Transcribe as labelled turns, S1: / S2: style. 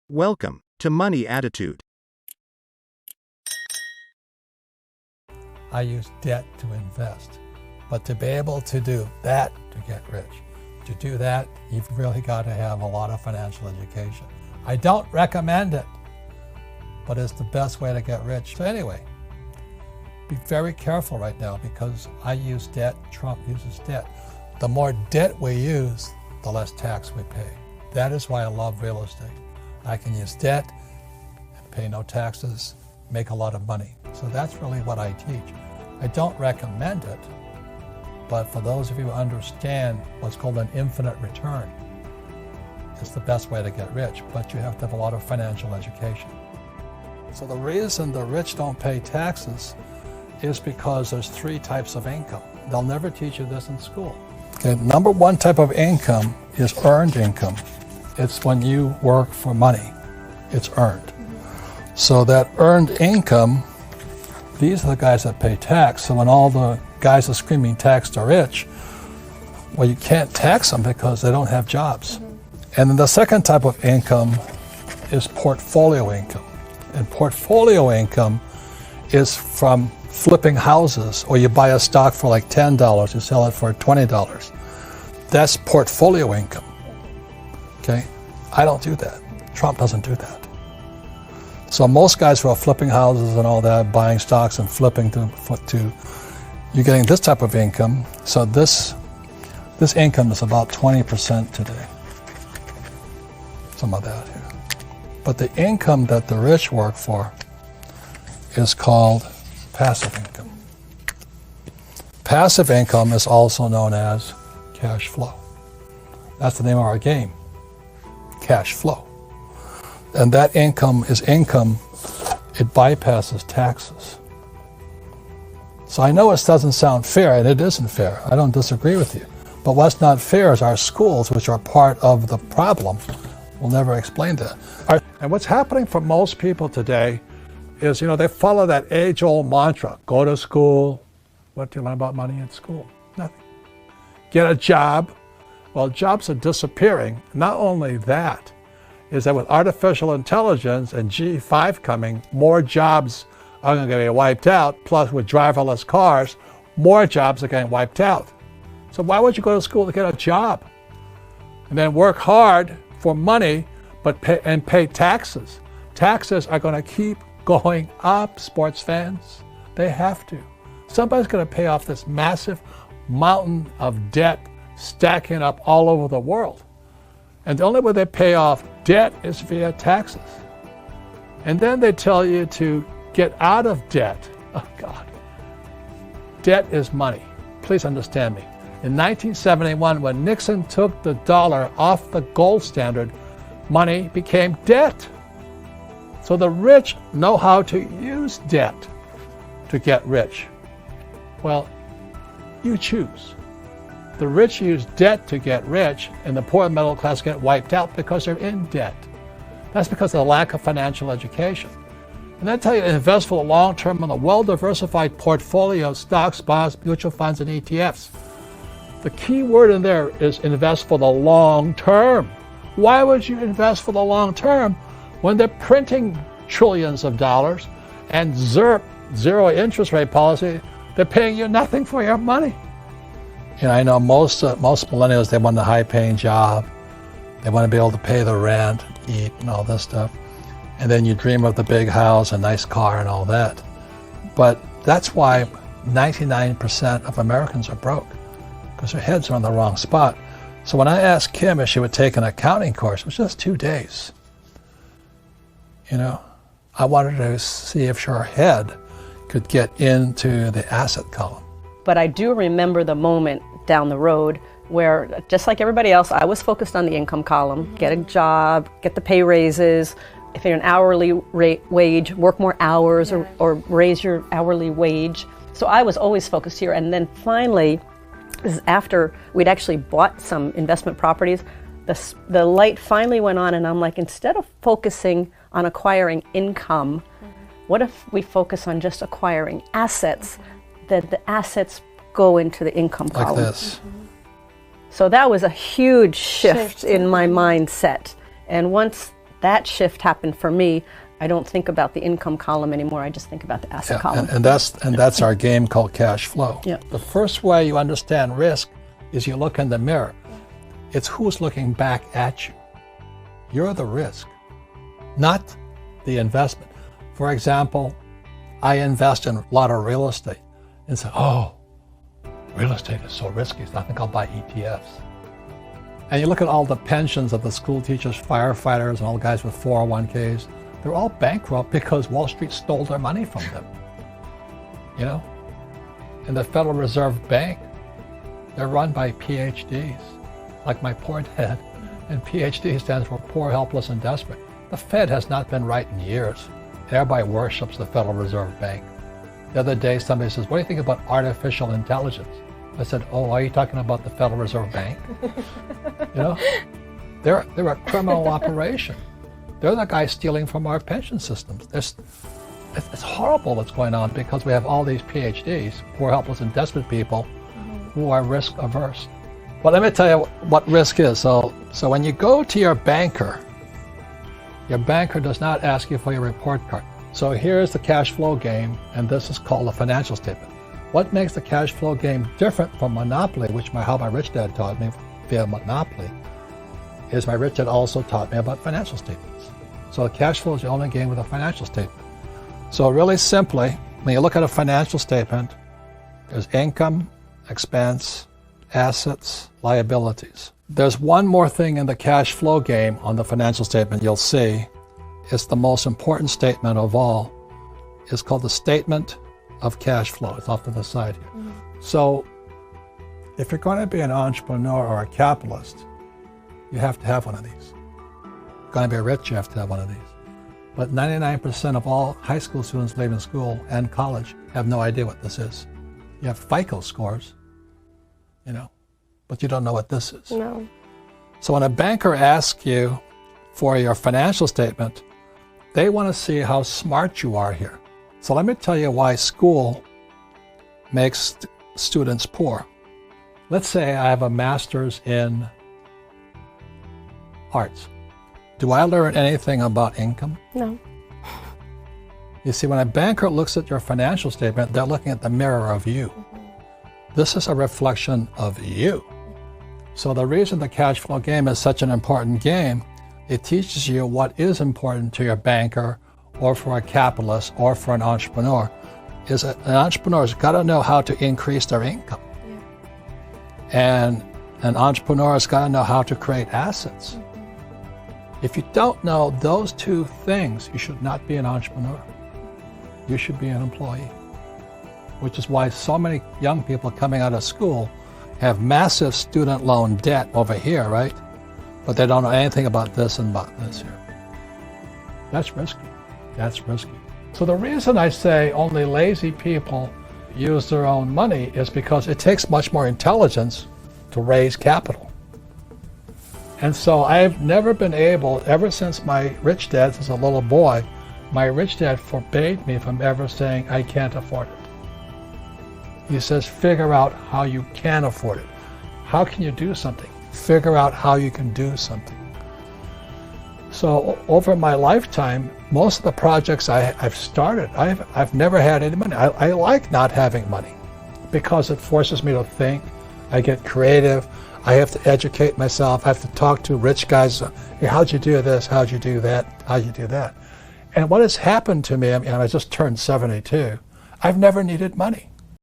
S1: Welcome to Money Attitude.
S2: I use debt to invest. But to be able to do that to get rich, to do that, you've really got to have a lot of financial education. I don't recommend it, but it's the best way to get rich. So anyway, be very careful right now because I use debt, Trump uses debt. The more debt we use, the less tax we pay. That is why I love real estate. I can use debt and pay no taxes, make a lot of money. So that's really what I teach. I don't recommend it, but for those of you who understand what's called an infinite return, it's the best way to get rich, but you have to have a lot of financial education. So the reason the rich don't pay taxes is because there's 3 types of income. They'll never teach you this in school. Okay, number 1 type of income is earned income. It's when you work for money. It's earned. So that earned income, these are the guys that pay tax. So when all the guys are screaming tax the rich, well, you can't tax them because they don't have jobs. And then the second type of income is portfolio income. And portfolio income is from flipping houses, or you buy a stock for like $10, you sell it for $20. That's portfolio income. Okay? I don't do that. Trump doesn't do that. So most guys who are flipping houses and all that, buying stocks and flipping to you're getting this type of income. So this income is about 20% today. Some of that here. But the income that the rich work for is called passive income. Passive income is also known as cash flow. That's the name of our game. Cash flow. And that income is income, it bypasses taxes. So I know it doesn't sound fair, and it isn't fair. I don't disagree with you. But what's not fair is our schools, which are part of the problem, will never explain that. And what's happening for most people today is, they follow that age-old mantra, go to school. What do you learn about money in school? Nothing. Get a job. Well, jobs are disappearing. Not only that, is that with artificial intelligence and G5 coming, more jobs are going to get wiped out. Plus, with driverless cars, more jobs are getting wiped out. So why would you go to school to get a job? And then work hard for money, but pay taxes. Taxes are going to keep going up, sports fans. They have to. Somebody's going to pay off this massive mountain of debt stacking up all over the world. And the only way they pay off debt is via taxes. And then they tell you to get out of debt. Oh, God. Debt is money. Please understand me. In 1971, when Nixon took the dollar off the gold standard, money became debt. So the rich know how to use debt to get rich. Well, you choose. The rich use debt to get rich, and the poor and middle class get wiped out because they're in debt. That's because of the lack of financial education. And I tell you, invest for the long term in a well-diversified portfolio of stocks, bonds, mutual funds, and ETFs. The key word in there is invest for the long term. Why would you invest for the long term when they're printing trillions of dollars and zero interest rate policy? They're paying you nothing for your money. I know most millennials, they want a high-paying job. They want to be able to pay the rent, eat, and all this stuff. And then you dream of the big house, a nice car, and all that. But that's why 99% of Americans are broke, because their heads are in the wrong spot. So when I asked Kim if she would take an accounting course, it was just 2 days. I wanted to see if her head could get into the asset column.
S3: But I do remember the moment down the road where, just like everybody else, I was focused on the income column, get a job, get the pay raises. If you're an hourly wage, work more hours or raise your hourly wage. So I was always focused here. And then finally, this is after we'd actually bought some investment properties, the light finally went on, and I'm like, instead of focusing on acquiring income, what if we focus on just acquiring assets, that the assets go into the income column?
S2: Like this.
S3: So that was a huge shift in my mindset. And once that shift happened for me. I don't think about the income column anymore. I just think about the asset column.
S2: And that's our game called cash flow.
S3: Yeah.
S2: The first way you understand risk is you look in the mirror. It's who's looking back at you. You're the risk, not the investment. For example, I invest in a lot of real estate and say, oh, real estate is so risky, so I think I'll buy ETFs. And you look at all the pensions of the school teachers, firefighters, and all the guys with 401ks, they're all bankrupt because Wall Street stole their money from them. You know? And the Federal Reserve Bank, they're run by PhDs, like my poor dad. And PhD stands for poor, helpless, and desperate. The Fed has not been right in years. Everybody worships the Federal Reserve Bank. The other day, somebody says, what do you think about artificial intelligence? I said, oh, are you talking about the Federal Reserve Bank? You know, they're a criminal operation. They're the guys stealing from our pension systems. It's horrible what's going on because we have all these PhDs, poor, helpless, and desperate people who are risk averse. But let me tell you what risk is. So when you go to your banker does not ask you for your report card. So here's the cash flow game, and this is called a financial statement. What makes the cash flow game different from Monopoly, which how my rich dad taught me via Monopoly, is my rich dad also taught me about financial statements. So the cash flow is the only game with a financial statement. So really simply, when you look at a financial statement, there's income, expense, assets, liabilities. There's one more thing in the cash flow game on the financial statement you'll see. It's the most important statement of all. It's called the statement of cash flow. It's off to the side here. So if you're going to be an entrepreneur or a capitalist, you have to have one of these. If you're going to be rich, you have to have one of these. But 99% of all high school students leaving school and college have no idea what this is. You have FICO scores, you know, but you don't know what this is.
S4: No.
S2: So when a banker asks you for your financial statement, they want to see how smart you are here. So let me tell you why school makes students poor. Let's say I have a master's in arts. Do I learn anything about income?
S4: No.
S2: You see, when a banker looks at your financial statement, they're looking at the mirror of you. This is a reflection of you. So the reason the cash flow game is such an important game, it teaches you what is important to your banker or for a capitalist or for an entrepreneur, is that an entrepreneur's got to know how to increase their income. Yeah. And an entrepreneur's got to know how to create assets. If you don't know those two things, you should not be an entrepreneur. You should be an employee, which is why so many young people coming out of school have massive student loan debt over here, right? But they don't know anything about this and about this here. That's risky. That's risky. So the reason I say only lazy people use their own money is because it takes much more intelligence to raise capital. And so I've never been able, ever since my rich dad, as a little boy, my rich dad forbade me from ever saying, I can't afford it. He says, figure out how you can afford it. How can you do something? Figure out how you can do something. So over my lifetime, most of the projects I've started, I've never had any money. I like not having money because it forces me to think. I get creative. I have to educate myself. I have to talk to rich guys. Hey, how'd you do this? How'd you do that? How'd you do that? And what has happened to me, I just turned 72. I've never needed money.